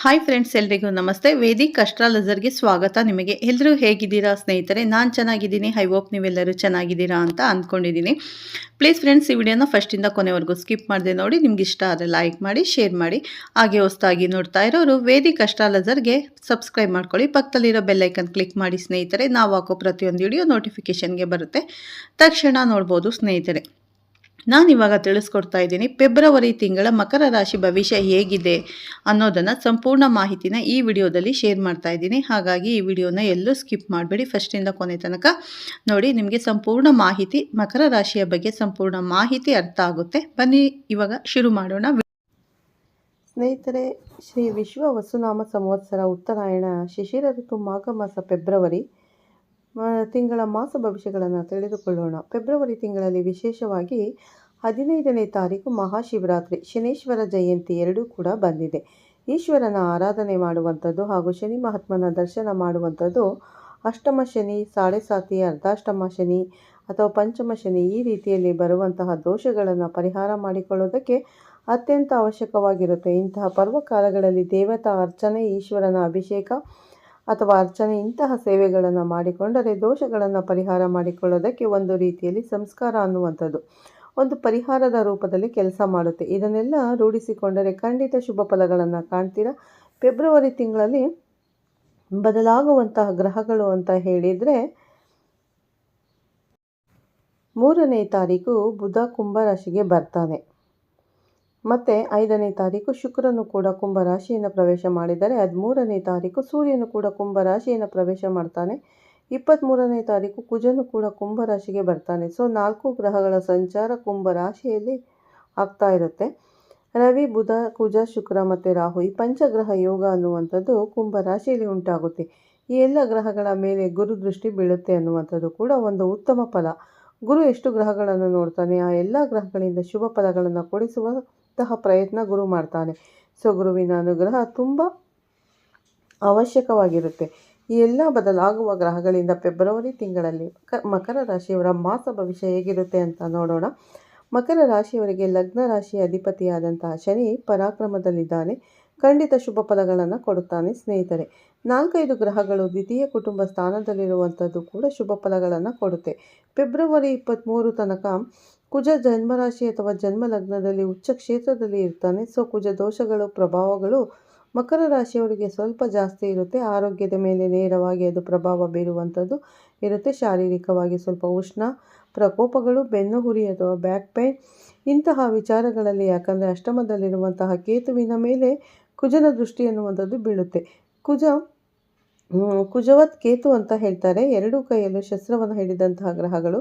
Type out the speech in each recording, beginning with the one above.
Hi friends, ಎಲ್ರಿಗೂ ನಮಸ್ತೆ. Vedic ಅಸ್ಟ್ರಾಲಜರ್ಗೆ ಸ್ವಾಗತ. ನಿಮಗೆ ಎಲ್ಲರೂ ಹೇಗಿದ್ದೀರಾ ಸ್ನೇಹಿತರೆ? ನಾನು ಚೆನ್ನಾಗಿದ್ದೀನಿ. ಐ ಹೋಪ್ ನೀವೆಲ್ಲರೂ ಚೆನ್ನಾಗಿದ್ದೀರಾ ಅಂತ ಅಂದ್ಕೊಂಡಿದ್ದೀನಿ. ಪ್ಲೀಸ್ ಫ್ರೆಂಡ್ಸ್, ಈ ವಿಡಿಯೋನ ಫಸ್ಟಿಂದ ಕೊನೆವರೆಗೂ ಸ್ಕಿಪ್ ಮಾಡದೆ ನೋಡಿ. ನಿಮ್ಗೆ ಇಷ್ಟ ಆದರೆ ಲೈಕ್ ಮಾಡಿ, ಶೇರ್ ಮಾಡಿ. ಹಾಗೆ ಹೊಸದಾಗಿ ನೋಡ್ತಾ ಇರೋರು ವೇದಿಕ್ ಅಸ್ಟ್ರಾಲಜರ್ಗೆ ಸಬ್ಸ್ಕ್ರೈಬ್ ಮಾಡ್ಕೊಳ್ಳಿ. ಪಕ್ಕದಲ್ಲಿರೋ ಬೆಲ್ಲೈಕನ್ ಕ್ಲಿಕ್ ಮಾಡಿ ಸ್ನೇಹಿತರೆ. ನಾವು ಹಾಕೋ ಪ್ರತಿಯೊಂದು ವಿಡಿಯೋ ನೋಟಿಫಿಕೇಷನ್ಗೆ ಬರುತ್ತೆ, ತಕ್ಷಣ ನೋಡ್ಬೋದು ಸ್ನೇಹಿತರೆ. ನಾನಿವಾಗ ತಿಳಿಸ್ಕೊಡ್ತಾ ಇದ್ದೀನಿ ಫೆಬ್ರವರಿ ತಿಂಗಳ ಮಕರ ರಾಶಿ ಭವಿಷ್ಯ ಹೇಗಿದೆ ಅನ್ನೋದನ್ನು ಸಂಪೂರ್ಣ ಮಾಹಿತಿನ ಈ ವಿಡಿಯೋದಲ್ಲಿ ಶೇರ್ ಮಾಡ್ತಾ ಇದ್ದೀನಿ. ಹಾಗಾಗಿ ಈ ವಿಡಿಯೋನ ಎಲ್ಲೂ ಸ್ಕಿಪ್ ಮಾಡಬೇಡಿ, ಫಸ್ಟಿಂದ ಕೊನೆ ತನಕ ನೋಡಿ. ನಿಮಗೆ ಸಂಪೂರ್ಣ ಮಾಹಿತಿ, ಮಕರ ರಾಶಿಯ ಬಗ್ಗೆ ಸಂಪೂರ್ಣ ಮಾಹಿತಿ ಅರ್ಥ ಆಗುತ್ತೆ. ಬನ್ನಿ ಇವಾಗ ಶುರು ಮಾಡೋಣ. ಸ್ನೇಹಿತರೆ, ಶ್ರೀ ವಿಶ್ವ ವಸುನಾಮ ಸಂವತ್ಸರ ಉತ್ತರಾಯಣ ಶಿಶಿರ ಋತು ಮಾಘ ಮಾಸ ಫೆಬ್ರವರಿ ತಿಂಗಳ ಮಾಸ ಭವಿಷ್ಯಗಳನ್ನು ತಿಳಿದುಕೊಳ್ಳೋಣ. ಫೆಬ್ರವರಿ ತಿಂಗಳಲ್ಲಿ ವಿಶೇಷವಾಗಿ 15ನೇ ತಾರೀಕು ಮಹಾಶಿವರಾತ್ರಿ, ಶನೇಶ್ವರ ಜಯಂತಿ ಎರಡೂ ಕೂಡ ಬಂದಿದೆ. ಈಶ್ವರನ ಆರಾಧನೆ ಮಾಡುವಂಥದ್ದು ಹಾಗೂ ಶನಿ ಮಹಾತ್ಮನ ದರ್ಶನ ಮಾಡುವಂಥದ್ದು ಅಷ್ಟಮ ಶನಿ, ಸಾಡೆ ಸಾತಿ, ಅರ್ಧಾಷ್ಟಮ ಶನಿ ಅಥವಾ ಪಂಚಮ ಶನಿ ಈ ರೀತಿಯಲ್ಲಿ ಬರುವಂತಹ ದೋಷಗಳನ್ನು ಪರಿಹಾರ ಮಾಡಿಕೊಳ್ಳೋದಕ್ಕೆ ಅತ್ಯಂತ ಅವಶ್ಯಕವಾಗಿರುತ್ತೆ. ಇಂತಹ ಪರ್ವಕಾಲಗಳಲ್ಲಿ ದೇವತಾ ಅರ್ಚನೆ, ಈಶ್ವರನ ಅಭಿಷೇಕ ಅಥವಾ ಅರ್ಚನೆ ಇಂತಹ ಸೇವೆಗಳನ್ನು ಮಾಡಿಕೊಂಡರೆ ದೋಷಗಳನ್ನು ಪರಿಹಾರ ಮಾಡಿಕೊಳ್ಳೋದಕ್ಕೆ ಒಂದು ರೀತಿಯಲ್ಲಿ ಸಂಸ್ಕಾರ ಅನ್ನುವಂಥದ್ದು ಒಂದು ಪರಿಹಾರದ ರೂಪದಲ್ಲಿ ಕೆಲಸ ಮಾಡುತ್ತೆ. ಇದನ್ನೆಲ್ಲ ರೂಢಿಸಿಕೊಂಡರೆ ಖಂಡಿತ ಶುಭ ಫಲಗಳನ್ನು ಕಾಣ್ತೀರಾ. ಫೆಬ್ರವರಿ ತಿಂಗಳಲ್ಲಿ ಬದಲಾಗುವಂತಹ ಗ್ರಹಗಳು ಅಂತ ಹೇಳಿದರೆ 3ನೇ ತಾರೀಕು ಬುಧ ಕುಂಭ ರಾಶಿಗೆ ಬರ್ತಾನೆ. ಮತ್ತು 5ನೇ ತಾರೀಕು ಶುಕ್ರನು ಕೂಡ ಕುಂಭ ರಾಶಿಯನ್ನು ಪ್ರವೇಶ ಮಾಡಿದರೆ 13ನೇ ತಾರೀಕು ಸೂರ್ಯನು ಕೂಡ ಕುಂಭ ರಾಶಿಯನ್ನು ಪ್ರವೇಶ ಮಾಡ್ತಾನೆ. 23ನೇ ತಾರೀಕು ಕುಜನು ಕೂಡ ಕುಂಭ ರಾಶಿಗೆ ಬರ್ತಾನೆ. ಸೊ 4 ಗ್ರಹಗಳ ಸಂಚಾರ ಕುಂಭ ರಾಶಿಯಲ್ಲಿ ಆಗ್ತಾ ಇರುತ್ತೆ. ರವಿ, ಬುಧ, ಕುಜ, ಶುಕ್ರ ಮತ್ತು ರಾಹು ಈ ಪಂಚಗ್ರಹ ಯೋಗ ಅನ್ನುವಂಥದ್ದು ಕುಂಭ ರಾಶಿಯಲ್ಲಿ ಉಂಟಾಗುತ್ತೆ. ಈ ಎಲ್ಲ ಗ್ರಹಗಳ ಮೇಲೆ ಗುರು ದೃಷ್ಟಿ ಬೀಳುತ್ತೆ ಅನ್ನುವಂಥದ್ದು ಕೂಡ ಒಂದು ಉತ್ತಮ ಫಲ. ಗುರು ಎಷ್ಟು ಗ್ರಹಗಳನ್ನು ನೋಡ್ತಾನೆ ಆ ಎಲ್ಲ ಗ್ರಹಗಳಿಂದ ಶುಭ ಫಲಗಳನ್ನು ಕೊಡಿಸುವಂತಹ ಪ್ರಯತ್ನ ಗುರು ಮಾಡ್ತಾನೆ. ಸೊ ಗುರುವಿನ ಅನುಗ್ರಹ ತುಂಬ ಅವಶ್ಯಕವಾಗಿರುತ್ತೆ. ಈ ಎಲ್ಲ ಬದಲಾಗುವ ಗ್ರಹಗಳಿಂದ ಫೆಬ್ರವರಿ ತಿಂಗಳಲ್ಲಿ ಮಕರ ರಾಶಿಯವರ ಮಾಸ ಭವಿಷ್ಯ ಹೇಗಿರುತ್ತೆ ಅಂತ ನೋಡೋಣ. ಮಕರ ರಾಶಿಯವರಿಗೆ ಲಗ್ನ ರಾಶಿಯ ಅಧಿಪತಿಯಾದಂತಹ ಶನಿ ಪರಾಕ್ರಮದಲ್ಲಿದ್ದಾನೆ. ಖಂಡಿತ ಶುಭ ಫಲಗಳನ್ನು ಕೊಡುತ್ತಾನೆ ಸ್ನೇಹಿತರೆ. 4-5 ಗ್ರಹಗಳು ದ್ವಿತೀಯ ಕುಟುಂಬ ಸ್ಥಾನದಲ್ಲಿರುವಂಥದ್ದು ಕೂಡ ಶುಭ ಫಲಗಳನ್ನು ಕೊಡುತ್ತೆ. ಫೆಬ್ರವರಿ 23 ತನಕ ಕುಜ ಜನ್ಮರಾಶಿ ಅಥವಾ ಜನ್ಮ ಲಗ್ನದಲ್ಲಿ ಉಚ್ಚ ಕ್ಷೇತ್ರದಲ್ಲಿ ಇರ್ತಾನೆ. ಸೊ ಕುಜ ದೋಷಗಳು, ಪ್ರಭಾವಗಳು ಮಕರ ರಾಶಿಯವರಿಗೆ ಸ್ವಲ್ಪ ಜಾಸ್ತಿ ಇರುತ್ತೆ. ಆರೋಗ್ಯದ ಮೇಲೆ ನೇರವಾಗಿ ಅದು ಪ್ರಭಾವ ಬೀರುವಂಥದ್ದು ಇರುತ್ತೆ. ಶಾರೀರಿಕವಾಗಿ ಸ್ವಲ್ಪ ಉಷ್ಣ, ಪ್ರಕೋಪಗಳು, ಬೆನ್ನು ಹುರಿ ಅಥವಾ ಬ್ಯಾಕ್ ಪೇನ್ ಇಂತಹ ವಿಚಾರಗಳಲ್ಲಿ, ಯಾಕಂದರೆ ಅಷ್ಟಮದಲ್ಲಿರುವಂತಹ ಕೇತುವಿನ ಮೇಲೆ ಕುಜನ ದೃಷ್ಟಿ ಅನ್ನುವಂಥದ್ದು ಬೀಳುತ್ತೆ. ಕುಜವತ್ ಕೇತು ಅಂತ ಹೇಳ್ತಾರೆ. ಎರಡೂ ಕೈಯಲ್ಲೂ ಶಸ್ತ್ರವನ್ನು ಹಿಡಿದಂತಹ ಗ್ರಹಗಳು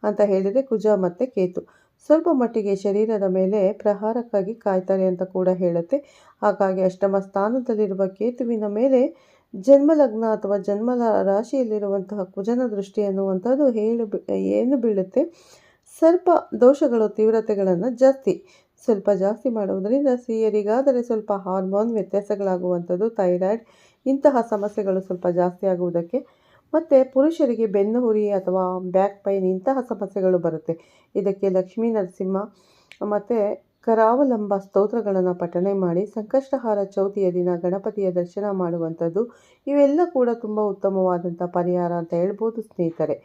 ಅಂತ ಹೇಳಿದರೆ ಕುಜ ಮತ್ತು ಕೇತು ಸ್ವಲ್ಪ ಮಟ್ಟಿಗೆ ಶರೀರದ ಮೇಲೆ ಪ್ರಹಾರಕ್ಕಾಗಿ ಕಾಯ್ತಾರೆ ಅಂತ ಕೂಡ ಹೇಳುತ್ತೆ. ಹಾಗಾಗಿ ಅಷ್ಟಮ ಸ್ಥಾನದಲ್ಲಿರುವ ಕೇತುವಿನ ಮೇಲೆ ಜನ್ಮಲಗ್ನ ಅಥವಾ ಜನ್ಮ ರಾಶಿಯಲ್ಲಿರುವಂತಹ ಕುಜನ ದೃಷ್ಟಿ ಅನ್ನುವಂಥದ್ದು ಏನು ಬೀಳುತ್ತೆ, ಸ್ವಲ್ಪ ದೋಷಗಳು, ತೀವ್ರತೆಗಳನ್ನು ಸ್ವಲ್ಪ ಜಾಸ್ತಿ ಮಾಡುವುದರಿಂದ ಸ್ತ್ರೀಯರಿಗಾದರೆ ಸ್ವಲ್ಪ ಹಾರ್ಮೋನ್ ವ್ಯತ್ಯಾಸಗಳಾಗುವಂಥದ್ದು, ಥೈರಾಯ್ಡ್ ಇಂತಹ ಸಮಸ್ಯೆಗಳು ಸ್ವಲ್ಪ ಜಾಸ್ತಿ ಆಗುವುದಕ್ಕೆ, ಮತ್ತು ಪುರುಷರಿಗೆ ಬೆನ್ನು ಹುರಿ ಅಥವಾ ಬ್ಯಾಕ್ ಪೈನ್ ಇಂತಹ ಸಮಸ್ಯೆಗಳು ಬರುತ್ತೆ. ಇದಕ್ಕೆ ಲಕ್ಷ್ಮೀ ನರಸಿಂಹ ಮತ್ತು ಕರಾವಲಂಬ ಸ್ತೋತ್ರಗಳನ್ನು ಪಠನೆ ಮಾಡಿ ಸಂಕಷ್ಟಹಾರ ಚೌತಿಯ ದಿನ ಗಣಪತಿಯ ದರ್ಶನ ಮಾಡುವಂಥದ್ದು ಇವೆಲ್ಲ ಕೂಡ ತುಂಬ ಉತ್ತಮವಾದಂಥ ಪರಿಹಾರ ಅಂತ ಹೇಳ್ಬೋದು ಸ್ನೇಹಿತರೆ.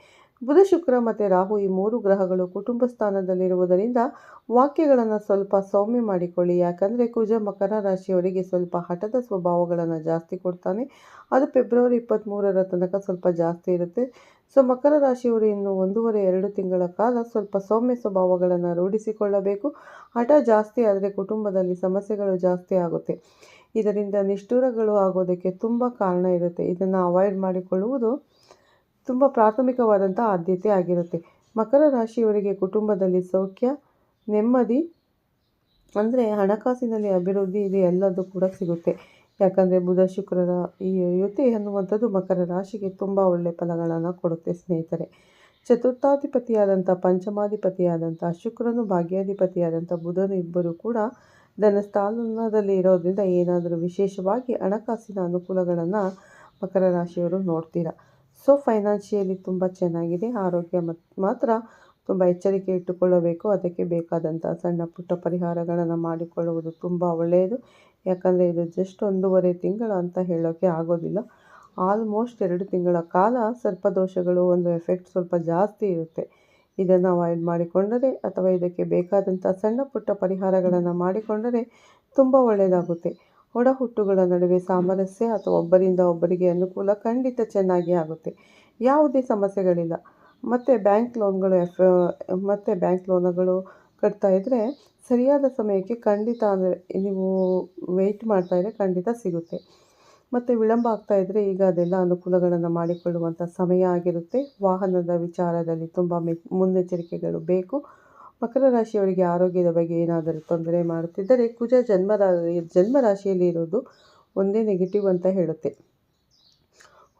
ಬುಧ, ಶುಕ್ರ ಮತ್ತು ರಾಹು ಈ 3 ಗ್ರಹಗಳು ಕುಟುಂಬ ಸ್ಥಾನದಲ್ಲಿರುವುದರಿಂದ ವಾಕ್ಯಗಳನ್ನು ಸ್ವಲ್ಪ ಸೌಮ್ಯ ಮಾಡಿಕೊಳ್ಳಿ. ಯಾಕಂದರೆ ಕುಜ ಮಕರ ರಾಶಿಯವರಿಗೆ ಸ್ವಲ್ಪ ಹಠದ ಸ್ವಭಾವಗಳನ್ನು ಜಾಸ್ತಿ ಕೊಡ್ತಾನೆ. ಅದು ಫೆಬ್ರವರಿ 23 ತನಕ ಸ್ವಲ್ಪ ಜಾಸ್ತಿ ಇರುತ್ತೆ. ಸೊ ಮಕರ ರಾಶಿಯವರು ಇನ್ನು 1.5-2 ತಿಂಗಳ ಕಾಲ ಸ್ವಲ್ಪ ಸೌಮ್ಯ ಸ್ವಭಾವಗಳನ್ನು ರೂಢಿಸಿಕೊಳ್ಳಬೇಕು. ಹಠ ಜಾಸ್ತಿ ಆದರೆ ಕುಟುಂಬದಲ್ಲಿ ಸಮಸ್ಯೆಗಳು ಜಾಸ್ತಿ ಆಗುತ್ತೆ. ಇದರಿಂದ ನಿಷ್ಠುರಗಳು ಆಗೋದಕ್ಕೆ ತುಂಬ ಕಾರಣ ಇರುತ್ತೆ. ಇದನ್ನು ಅವಾಯ್ಡ್ ಮಾಡಿಕೊಳ್ಳುವುದು ತುಂಬ ಪ್ರಾಥಮಿಕವಾದಂಥ ಆದ್ಯತೆ ಆಗಿರುತ್ತೆ. ಮಕರ ರಾಶಿಯವರಿಗೆ ಕುಟುಂಬದಲ್ಲಿ ಸೌಖ್ಯ, ನೆಮ್ಮದಿ, ಅಂದರೆ ಹಣಕಾಸಿನಲ್ಲಿ ಅಭಿವೃದ್ಧಿ ಇದು ಎಲ್ಲದೂ ಕೂಡ ಸಿಗುತ್ತೆ. ಯಾಕಂದರೆ ಬುಧ ಶುಕ್ರರ ಈ ಯುತಿ ಅನ್ನುವಂಥದ್ದು ಮಕರ ರಾಶಿಗೆ ತುಂಬ ಒಳ್ಳೆಯ ಫಲಗಳನ್ನು ಕೊಡುತ್ತೆ ಸ್ನೇಹಿತರೆ. ಚತುರ್ಥಾಧಿಪತಿಯಾದಂಥ ಪಂಚಮಾಧಿಪತಿಯಾದಂಥ ಶುಕ್ರನು, ಭಾಗ್ಯಾಧಿಪತಿಯಾದಂಥ ಬುಧನು ಇಬ್ಬರು ಕೂಡ ಧನಸ್ಥಾನದಲ್ಲಿ ಇರೋದ್ರಿಂದ ಏನಾದರೂ ವಿಶೇಷವಾಗಿ ಹಣಕಾಸಿನ ಅನುಕೂಲಗಳನ್ನು ಮಕರ ರಾಶಿಯವರು ನೋಡ್ತೀರಾ. ಸೊ ಫೈನಾನ್ಷಿಯಲಿ ತುಂಬ ಚೆನ್ನಾಗಿದೆ. ಆರೋಗ್ಯ ಮಾತ್ರ ತುಂಬ ಎಚ್ಚರಿಕೆ ಇಟ್ಟುಕೊಳ್ಳಬೇಕು. ಅದಕ್ಕೆ ಬೇಕಾದಂಥ ಸಣ್ಣ ಪುಟ್ಟ ಪರಿಹಾರಗಳನ್ನು ಮಾಡಿಕೊಳ್ಳುವುದು ತುಂಬ ಒಳ್ಳೆಯದು. ಯಾಕಂದರೆ ಇದು ಜಸ್ಟ್ 1.5 ತಿಂಗಳು ಅಂತ ಹೇಳೋಕ್ಕೆ ಆಗೋದಿಲ್ಲ. ಆಲ್ಮೋಸ್ಟ್ 2 ತಿಂಗಳ ಕಾಲ ಸರ್ಪದೋಷಗಳು ಒಂದು ಎಫೆಕ್ಟ್ ಸ್ವಲ್ಪ ಜಾಸ್ತಿ ಇರುತ್ತೆ. ಇದನ್ನು ಅವಾಯ್ಡ್ ಮಾಡಿಕೊಂಡರೆ ಅಥವಾ ಇದಕ್ಕೆ ಬೇಕಾದಂಥ ಸಣ್ಣ ಪುಟ್ಟ ಪರಿಹಾರಗಳನ್ನು ಮಾಡಿಕೊಂಡರೆ ತುಂಬ ಒಳ್ಳೆಯದಾಗುತ್ತೆ. ಒಡ ಹುಟ್ಟುಗಳ ನಡುವೆ ಸಾಮರಸ್ಯ ಅಥವಾ ಒಬ್ಬರಿಂದ ಒಬ್ಬರಿಗೆ ಅನುಕೂಲ ಖಂಡಿತ ಚೆನ್ನಾಗಿ ಆಗುತ್ತೆ. ಯಾವುದೇ ಸಮಸ್ಯೆಗಳಿಲ್ಲ. ಮತ್ತು ಬ್ಯಾಂಕ್ ಲೋನುಗಳು ಕಟ್ತಾ ಇದ್ದರೆ ಸರಿಯಾದ ಸಮಯಕ್ಕೆ ಖಂಡಿತ ನೀವು ವೆಯ್ಟ್ ಮಾಡ್ತಾಯಿದ್ರೆ ಖಂಡಿತ ಸಿಗುತ್ತೆ. ಮತ್ತು ವಿಳಂಬ ಆಗ್ತಾ ಇದ್ದರೆ ಈಗ ಅದೆಲ್ಲ ಅನುಕೂಲಗಳನ್ನು ಮಾಡಿಕೊಳ್ಳುವಂಥ ಸಮಯ ಆಗಿರುತ್ತೆ. ವಾಹನದ ವಿಚಾರದಲ್ಲಿ ತುಂಬ ಮುನ್ನೆಚ್ಚರಿಕೆಗಳು ಬೇಕು. ಮಕರ ರಾಶಿಯವರಿಗೆ ಆರೋಗ್ಯದ ಬಗ್ಗೆ ಏನಾದರೂ ತೊಂದರೆ ಮಾಡುತ್ತಿದ್ದರೆ ಕುಜ ಜನ್ಮ ರಾಶಿಯಲ್ಲಿ ಇರೋದು ಒಂದೇ ನೆಗೆಟಿವ್ ಅಂತ ಹೇಳುತ್ತೆ.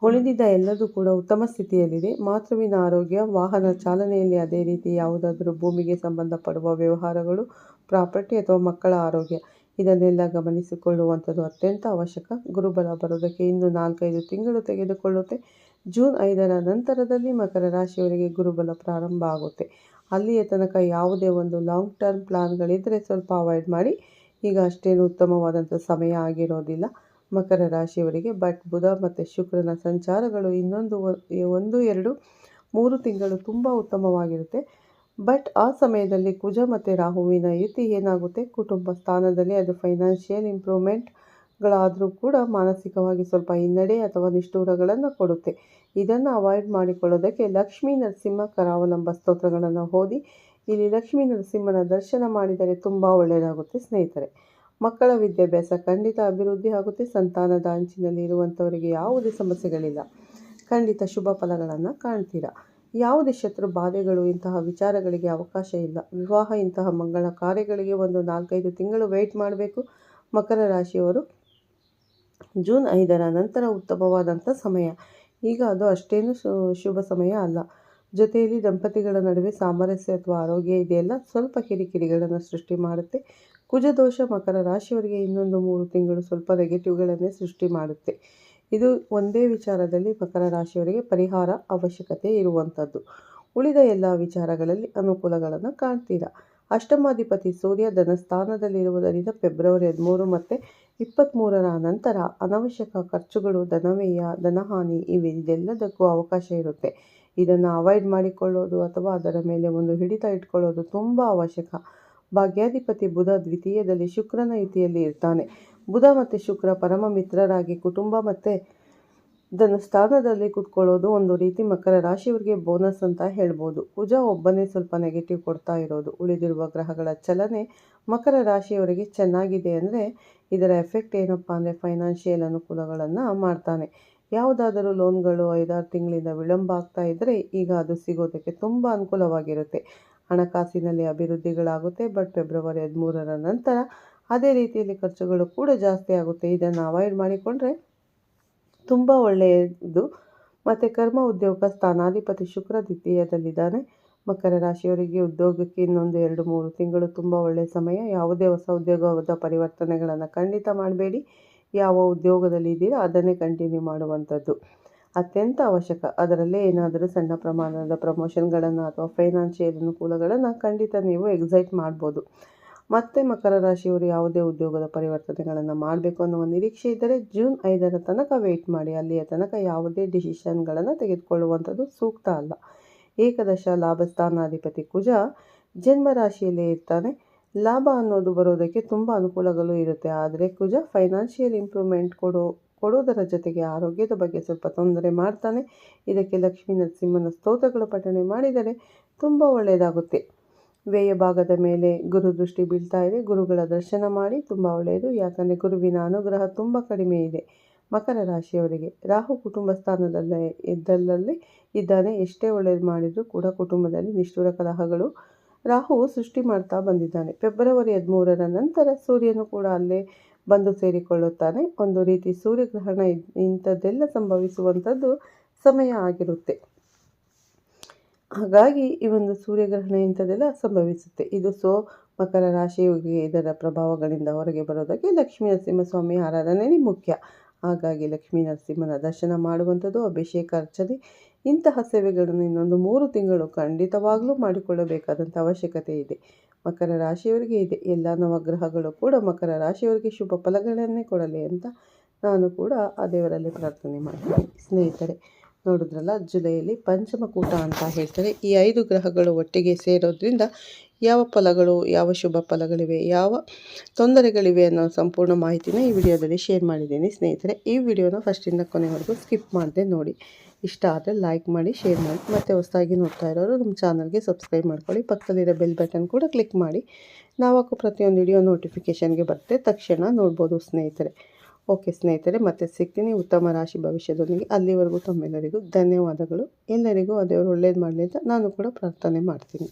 ಉಳಿದಿದ್ದ ಎಲ್ಲದೂ ಕೂಡ ಉತ್ತಮ ಸ್ಥಿತಿಯಲ್ಲಿದೆ. ಮಾತೃವಿನ ಆರೋಗ್ಯ, ವಾಹನ ಚಾಲನೆಯಲ್ಲಿ, ಅದೇ ರೀತಿ ಯಾವುದಾದರೂ ಭೂಮಿಗೆ ಸಂಬಂಧಪಡುವ ವ್ಯವಹಾರಗಳು, ಪ್ರಾಪರ್ಟಿ ಅಥವಾ ಮಕ್ಕಳ ಆರೋಗ್ಯ ಇದನ್ನೆಲ್ಲ ಗಮನಿಸಿಕೊಳ್ಳುವಂಥದ್ದು ಅತ್ಯಂತ ಅವಶ್ಯಕ. ಗುರುಬಲ ಬರೋದಕ್ಕೆ ಇನ್ನು 4-5 ತಿಂಗಳು ತೆಗೆದುಕೊಳ್ಳುತ್ತೆ. ಜೂನ್ 5ರ ನಂತರದಲ್ಲಿ ಮಕರ ರಾಶಿಯವರಿಗೆ ಗುರುಬಲ ಪ್ರಾರಂಭ ಆಗುತ್ತೆ. ಅಲ್ಲಿಯ ತನಕ ಯಾವುದೇ ಒಂದು ಲಾಂಗ್ ಟರ್ಮ್ ಪ್ಲಾನ್ಗಳಿದ್ದರೆ ಸ್ವಲ್ಪ ಅವಾಯ್ಡ್ ಮಾಡಿ. ಈಗ ಅಷ್ಟೇನು ಉತ್ತಮವಾದಂಥ ಸಮಯ ಆಗಿರೋದಿಲ್ಲ ಮಕರ ರಾಶಿಯವರಿಗೆ. ಬಟ್ ಬುಧ ಮತ್ತು ಶುಕ್ರನ ಸಂಚಾರಗಳು ಇನ್ನೊಂದು 1-2-3 ತಿಂಗಳು ತುಂಬ ಉತ್ತಮವಾಗಿರುತ್ತೆ. ಬಟ್ ಆ ಸಮಯದಲ್ಲಿ ಕುಜ ಮತ್ತು ರಾಹುವಿನ ಯುತಿ ಏನಾಗುತ್ತೆ, ಕುಟುಂಬ ಸ್ಥಾನದಲ್ಲಿ ಅದು ಫೈನಾನ್ಷಿಯಲ್ ಇಂಪ್ರೂವ್ಮೆಂಟ್ಗಳಾದರೂ ಕೂಡ ಮಾನಸಿಕವಾಗಿ ಸ್ವಲ್ಪ ಹಿನ್ನಡೆ ಅಥವಾ ನಿಷ್ಠೂರಗಳನ್ನು ಕೊಡುತ್ತೆ. ಇದನ್ನು ಅವಾಯ್ಡ್ ಮಾಡಿಕೊಳ್ಳೋದಕ್ಕೆ ಲಕ್ಷ್ಮೀ ನರಸಿಂಹ ಕರಾವಲಂಬ ಸ್ತೋತ್ರಗಳನ್ನು ಓದಿ. ಇಲ್ಲಿ ಲಕ್ಷ್ಮೀ ನರಸಿಂಹನ ದರ್ಶನ ಮಾಡಿದರೆ ತುಂಬ ಒಳ್ಳೆಯದಾಗುತ್ತೆ ಸ್ನೇಹಿತರೆ. ಮಕ್ಕಳ ವಿದ್ಯಾಭ್ಯಾಸ ಖಂಡಿತ ಅಭಿವೃದ್ಧಿ ಆಗುತ್ತೆ. ಸಂತಾನದ ಅಂಚಿನಲ್ಲಿ ಇರುವಂಥವರಿಗೆ ಯಾವುದೇ ಸಮಸ್ಯೆಗಳಿಲ್ಲ. ಖಂಡಿತ ಶುಭ ಫಲಗಳನ್ನು ಕಾಣ್ತೀರಾ. ಯಾವುದೇ ಶತ್ರು ಬಾಧೆಗಳು ಇಂತಹ ವಿಚಾರಗಳಿಗೆ ಅವಕಾಶ ಇಲ್ಲ. ವಿವಾಹ ಇಂತಹ ಮಂಗಳ ಕಾರ್ಯಗಳಿಗೆ ಒಂದು 4-5 ತಿಂಗಳು ವೆಯ್ಟ್ ಮಾಡಬೇಕು. ಮಕರ ರಾಶಿಯವರು ಜೂನ್ 5ರ ನಂತರ ಉತ್ತಮವಾದಂಥ ಸಮಯ. ಈಗ ಅದು ಅಷ್ಟೇನು ಶುಭ ಸಮಯ ಅಲ್ಲ. ಜೊತೆಯಲ್ಲಿ ದಂಪತಿಗಳ ನಡುವೆ ಸಾಮರಸ್ಯ ಅಥವಾ ಆರೋಗ್ಯ ಇದೆಯಲ್ಲ ಸ್ವಲ್ಪ ಕಿರಿಕಿರಿಗಳನ್ನು ಸೃಷ್ಟಿ ಮಾಡುತ್ತೆ. ಕುಜದೋಷ ಮಕರ ರಾಶಿಯವರಿಗೆ ಇನ್ನೊಂದು 3 ತಿಂಗಳು ಸ್ವಲ್ಪ ನೆಗೆಟಿವ್ಗಳನ್ನೇ ಸೃಷ್ಟಿ ಮಾಡುತ್ತೆ. ಇದು ಒಂದೇ ವಿಚಾರದಲ್ಲಿ ಮಕರ ರಾಶಿಯವರಿಗೆ ಪರಿಹಾರ ಅವಶ್ಯಕತೆ ಇರುವಂಥದ್ದು. ಉಳಿದ ಎಲ್ಲ ವಿಚಾರಗಳಲ್ಲಿ ಅನುಕೂಲಗಳನ್ನು ಕಾಣ್ತೀರಾ. ಅಷ್ಟಮಾಧಿಪತಿ ಸೂರ್ಯ ಧನಸ್ಥಾನದಲ್ಲಿರುವುದರಿಂದ ಫೆಬ್ರವರಿ 13 ಮತ್ತು 23ರ ನಂತರ ಅನವಶ್ಯಕ ಖರ್ಚುಗಳು, ಧನವ್ಯಯ, ಧನಹಾನಿ ಇದೆಲ್ಲದಕ್ಕೂ ಅವಕಾಶ ಇರುತ್ತೆ. ಇದನ್ನು ಅವಾಯ್ಡ್ ಮಾಡಿಕೊಳ್ಳೋದು ಅಥವಾ ಅದರ ಮೇಲೆ ಒಂದು ಹಿಡಿತ ಇಟ್ಕೊಳ್ಳೋದು ತುಂಬ ಅವಶ್ಯಕ. ಭಾಗ್ಯಾಧಿಪತಿ ಬುಧ ದ್ವಿತೀಯದಲ್ಲಿ ಶುಕ್ರನ ಯುತಿಯಲ್ಲಿ ಇರ್ತಾನೆ. ಬುಧ ಮತ್ತು ಶುಕ್ರ ಪರಮ ಮಿತ್ರರಾಗಿ ಕುಟುಂಬ ಮತ್ತು ಧನಸ್ಥಾನದಲ್ಲಿ ಕೂತ್ಕೊಳ್ಳೋದು ಒಂದು ರೀತಿ ಮಕರ ರಾಶಿಯವರಿಗೆ ಬೋನಸ್ ಅಂತ ಹೇಳ್ಬೋದು. ಕುಜ ಒಬ್ಬನೇ ಸ್ವಲ್ಪ ನೆಗೆಟಿವ್ ಕೊಡ್ತಾ ಇರೋದು. ಉಳಿದಿರುವ ಗ್ರಹಗಳ ಚಲನೆ ಮಕರ ರಾಶಿಯವರಿಗೆ ಚೆನ್ನಾಗಿದೆ. ಅಂದರೆ ಇದರ ಎಫೆಕ್ಟ್ ಏನಪ್ಪ ಅಂದರೆ ಫೈನಾನ್ಷಿಯಲ್ ಅನುಕೂಲಗಳನ್ನು ಮಾಡ್ತಾನೆ. ಯಾವುದಾದರೂ ಲೋನ್ಗಳು 5-6 ತಿಂಗಳಿಂದ ವಿಳಂಬ ಆಗ್ತಾ ಇದ್ದರೆ ಈಗ ಅದು ಸಿಗೋದಕ್ಕೆ ತುಂಬ ಅನುಕೂಲವಾಗಿರುತ್ತೆ. ಹಣಕಾಸಿನಲ್ಲಿ ಅಭಿವೃದ್ಧಿಗಳಾಗುತ್ತೆ. ಬಟ್ ಫೆಬ್ರವರಿ 13ರ ನಂತರ ಅದೇ ರೀತಿಯಲ್ಲಿ ಖರ್ಚುಗಳು ಕೂಡ ಜಾಸ್ತಿ ಆಗುತ್ತೆ. ಇದನ್ನು ಅವಾಯ್ಡ್ ಮಾಡಿಕೊಂಡ್ರೆ ತುಂಬ ಒಳ್ಳೆಯದು. ಮತ್ತು ಕರ್ಮ ಉದ್ಯೋಗ ಸ್ಥಾನಾಧಿಪತಿ ಶುಕ್ರ ದ್ವಿತೀಯದಲ್ಲಿದ್ದಾನೆ. ಮಕರ ರಾಶಿಯವರಿಗೆ ಉದ್ಯೋಗಕ್ಕೆ ಇನ್ನೊಂದು 2-3 ತಿಂಗಳು ತುಂಬ ಒಳ್ಳೆಯ ಸಮಯ. ಯಾವುದೇ ಹೊಸ ಉದ್ಯೋಗದ ಪರಿವರ್ತನೆಗಳನ್ನು ಖಂಡಿತ ಮಾಡಬೇಡಿ. ಯಾವ ಉದ್ಯೋಗದಲ್ಲಿ ಇದ್ದೀರಾ ಅದನ್ನೇ ಕಂಟಿನ್ಯೂ ಮಾಡುವಂಥದ್ದು ಅತ್ಯಂತ ಅವಶ್ಯಕ. ಅದರಲ್ಲೇ ಏನಾದರೂ ಸಣ್ಣ ಪ್ರಮಾಣದ ಪ್ರಮೋಷನ್ಗಳನ್ನು ಅಥವಾ ಫೈನಾನ್ಷಿಯಲ್ ಅನುಕೂಲಗಳನ್ನು ಖಂಡಿತ ನೀವು ಎಕ್ಸೈಟ್ ಮಾಡ್ಬೋದು. ಮತ್ತು ಮಕರ ರಾಶಿಯವರು ಯಾವುದೇ ಉದ್ಯೋಗದ ಪರಿವರ್ತನೆಗಳನ್ನು ಮಾಡಬೇಕು ಅನ್ನುವ ನಿರೀಕ್ಷೆ ಇದ್ದರೆ ಜೂನ್ 5ರ ತನಕ ವೆಯ್ಟ್ ಮಾಡಿ. ಅಲ್ಲಿಯ ತನಕ ಯಾವುದೇ ಡಿಸಿಷನ್ಗಳನ್ನು ತೆಗೆದುಕೊಳ್ಳುವಂಥದ್ದು ಸೂಕ್ತ ಅಲ್ಲ. ಏಕದಶ ಲಾಭಸ್ಥಾನಾಧಿಪತಿ ಕುಜ ಜನ್ಮ ರಾಶಿಯಲ್ಲೇ ಇರ್ತಾನೆ. ಲಾಭ ಅನ್ನೋದು ಬರೋದಕ್ಕೆ ತುಂಬ ಅನುಕೂಲಗಳು ಇರುತ್ತೆ. ಆದರೆ ಕುಜ ಫೈನಾನ್ಷಿಯಲ್ ಇಂಪ್ರೂವ್ಮೆಂಟ್ ಕೊಡೋದರ ಜೊತೆಗೆ ಆರೋಗ್ಯದ ಬಗ್ಗೆ ಸ್ವಲ್ಪ ತೊಂದರೆ ಮಾಡ್ತಾನೆ. ಇದಕ್ಕೆ ಲಕ್ಷ್ಮೀ ನರಸಿಂಹನ ಸ್ತೋತ್ರಗಳ ಪಠಣೆ ಮಾಡಿದರೆ ತುಂಬ ಒಳ್ಳೆಯದಾಗುತ್ತೆ. ವ್ಯಯ ಭಾಗದ ಮೇಲೆ ಗುರು ದೃಷ್ಟಿ ಬೀಳ್ತಾ ಇದೆ. ಗುರುಗಳ ದರ್ಶನ ಮಾಡಿ ತುಂಬ ಒಳ್ಳೆಯದು. ಯಾಕಂದರೆ ಗುರುವಿನ ಅನುಗ್ರಹ ತುಂಬ ಕಡಿಮೆ ಇದೆ ಮಕರ ರಾಶಿಯವರಿಗೆ. ರಾಹು ಕುಟುಂಬ ಸ್ಥಾನದಲ್ಲಿ ಇದ್ದಾನೆ. ಎಷ್ಟೇ ಒಳ್ಳೆಯದು ಮಾಡಿದರೂ ಕೂಡ ಕುಟುಂಬದಲ್ಲಿ ನಿಷ್ಠುರ ಕಲಹಗಳು ರಾಹು ಸೃಷ್ಟಿ ಮಾಡ್ತಾ ಬಂದಿದ್ದಾನೆ. ಫೆಬ್ರವರಿ 13ರ ನಂತರ ಸೂರ್ಯನು ಕೂಡ ಅಲ್ಲೇ ಬಂದು ಸೇರಿಕೊಳ್ಳುತ್ತಾನೆ. ಒಂದು ರೀತಿ ಸೂರ್ಯಗ್ರಹಣ ಇಂಥದ್ದೆಲ್ಲ ಸಂಭವಿಸುವಂಥದ್ದು ಸಮಯ ಆಗಿರುತ್ತೆ. ಹಾಗಾಗಿ ಈ ಒಂದು ಸೂರ್ಯಗ್ರಹಣ ಇಂಥದ್ದೆಲ್ಲ ಸಂಭವಿಸುತ್ತೆ. ಇದು ಮಕರ ರಾಶಿಯವರಿಗೆ ಇದರ ಪ್ರಭಾವಗಳಿಂದ ಹೊರಗೆ ಬರೋದಕ್ಕೆ ಲಕ್ಷ್ಮೀ ನರಸಿಂಹಸ್ವಾಮಿ ಆರಾಧನೆ ಮುಖ್ಯ. ಹಾಗಾಗಿ ಲಕ್ಷ್ಮೀ ನರಸಿಂಹನ ದರ್ಶನ ಮಾಡುವಂಥದ್ದು, ಅಭಿಷೇಕ, ಅರ್ಚನೆ ಇಂತಹ ಸೇವೆಗಳನ್ನು ಇನ್ನೊಂದು 3 ತಿಂಗಳು ಖಂಡಿತವಾಗ್ಲೂ ಮಾಡಿಕೊಳ್ಳಬೇಕಾದಂಥ ಅವಶ್ಯಕತೆ ಇದೆ. ಮಕರ ರಾಶಿಯವರಿಗೆ ಇದೆ. ಎಲ್ಲ ನವಗ್ರಹಗಳು ಕೂಡ ಮಕರ ರಾಶಿಯವರಿಗೆ ಶುಭ ಫಲಗಳನ್ನೇ ಕೊಡಲಿ ಅಂತ ನಾನು ಕೂಡ ಆ ದೇವರಲ್ಲಿ ಪ್ರಾರ್ಥನೆ ಮಾಡ್ತೀನಿ. ಸ್ನೇಹಿತರೆ, ನೋಡಿದ್ರಲ್ಲ, ಜುಲೈಯಲ್ಲಿ ಪಂಚಮಕೂಟ ಅಂತ ಹೇಳ್ತಾರೆ. ಈ 5 ಗ್ರಹಗಳು ಒಟ್ಟಿಗೆ ಸೇರೋದ್ರಿಂದ ಯಾವ ಫಲಗಳು, ಯಾವ ಶುಭ ಫಲಗಳಿವೆ, ಯಾವ ತೊಂದರೆಗಳಿವೆ ಅನ್ನೋ ಸಂಪೂರ್ಣ ಮಾಹಿತಿನ ಈ ವಿಡಿಯೋದಲ್ಲಿ ಶೇರ್ ಮಾಡಿದ್ದೀನಿ. ಸ್ನೇಹಿತರೆ, ಈ ವಿಡಿಯೋನ ಫಸ್ಟಿಂದ ಕೊನೆವರೆಗೂ ಸ್ಕಿಪ್ ಮಾಡದೆ ನೋಡಿ. ಇಷ್ಟ ಆದರೆ ಲೈಕ್ ಮಾಡಿ, ಶೇರ್ ಮಾಡಿ. ಮತ್ತು ಹೊಸದಾಗಿ ನೋಡ್ತಾ ಇರೋರು ನಮ್ಮ ಚಾನಲ್ಗೆ ಸಬ್ಸ್ಕ್ರೈಬ್ ಮಾಡ್ಕೊಳ್ಳಿ. ಪಕ್ಕದಲ್ಲಿರೋ ಬೆಲ್ ಬಟನ್ ಕೂಡ ಕ್ಲಿಕ್ ಮಾಡಿ. ನಾವಾಕೋ ಪ್ರತಿಯೊಂದು ವಿಡಿಯೋ ನೋಟಿಫಿಕೇಷನ್ಗೆ ಬರುತ್ತೆ, ತಕ್ಷಣ ನೋಡ್ಬೋದು ಸ್ನೇಹಿತರೆ. ಓಕೆ ಸ್ನೇಹಿತರೆ, ಮತ್ತೆ ಸಿಗ್ತೀನಿ ಉತ್ತಮ ರಾಶಿ ಭವಿಷ್ಯದೊಂದಿಗೆ. ಅಲ್ಲಿವರೆಗೂ ತಮ್ಮೆಲ್ಲರಿಗೂ ಧನ್ಯವಾದಗಳು. ಎಲ್ಲರಿಗೂ ಆ ದೇವರು ಒಳ್ಳೇದು ಮಾಡಲಿ ಅಂತ ನಾನು ಕೂಡ ಪ್ರಾರ್ಥನೆ ಮಾಡ್ತೀನಿ.